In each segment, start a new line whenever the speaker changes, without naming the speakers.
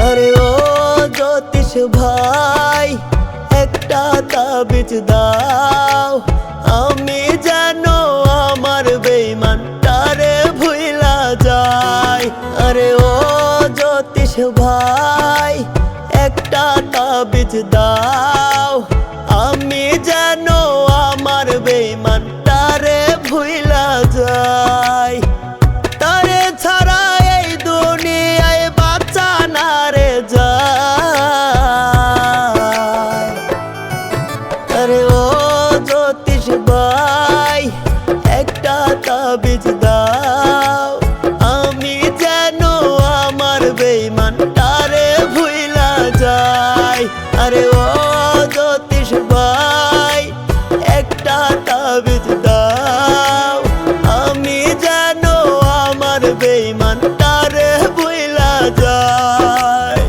আরে ও জ্যোতিষ ভাই, একটা তাবিজ দাও, আমি যেন আমার বেঈমানটারে ভুইলা যাই। আরে ও জ্যোতিষ ভাই, একটা তাবিজ দাও, আমি যেন আমার বেঈমানটারে ভুইলা যাই। তারে ছাড়া এই দুনিয়ায় বাঁচা না রে যায়। আরে ও জ্যোতিষ ভাই, একটা তাবিজ দাও, আমি যেন আমার বেঈমানটারে ভুইলা যাই। আরে ও জ্যোতিষ ভাই, একটা তাবিজ দাও, আমি যেন আমার বেঈমানটারে ভুইলা যাই।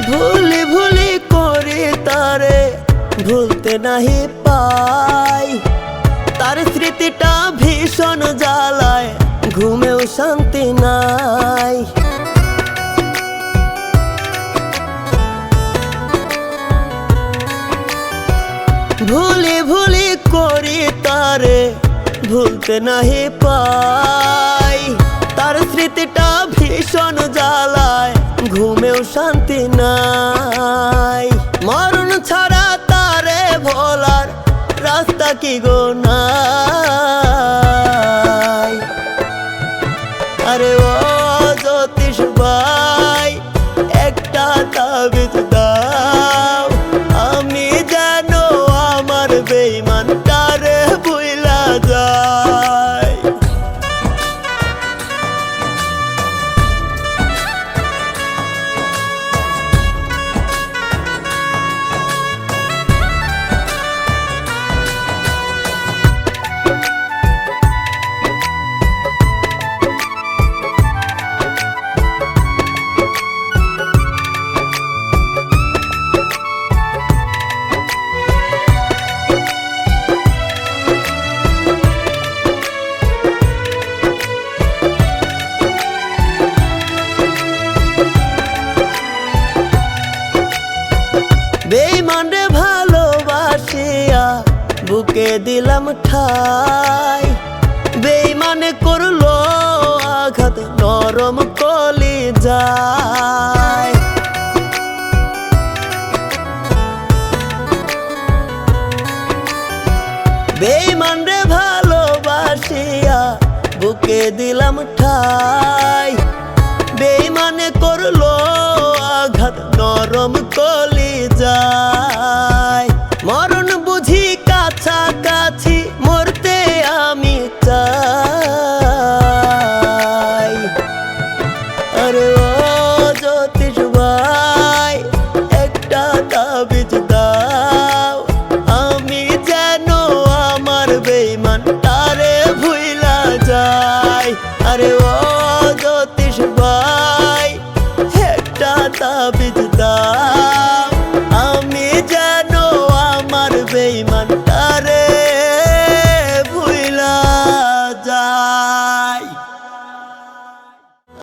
ভুলি ভুলি করে তারে ভুলতে নাহি পাই, তার স্মৃতিটা ভীষণ জ্বালায়, ঘুমেও শান্তি নাই। ভুলি ভুলি করি তারে ভুলতে নাহি পাই, তার স্মৃতিটা ভীষণ জ্বালায়, ঘুমেও শান্তি নাই। মরণ ছাড়া তারে ভোলার রাস্তা কি গো নাই? আরে ও জ্যোতিষ ভাই, একটা তাবিজ দাও, আমি যেন আমার বেঈমানটারে ভুইলা যাই। বেঈমানরে ভালোবাসিয়া বুকে দিলাম ঠাই, বেঈমানে করলো আঘাত নরম কলিজায়। বেঈমানরে ভালোবাসিয়া বুকে দিলাম ঠাই, বেঈমানে করলো আঘাত নরম কলিজায়।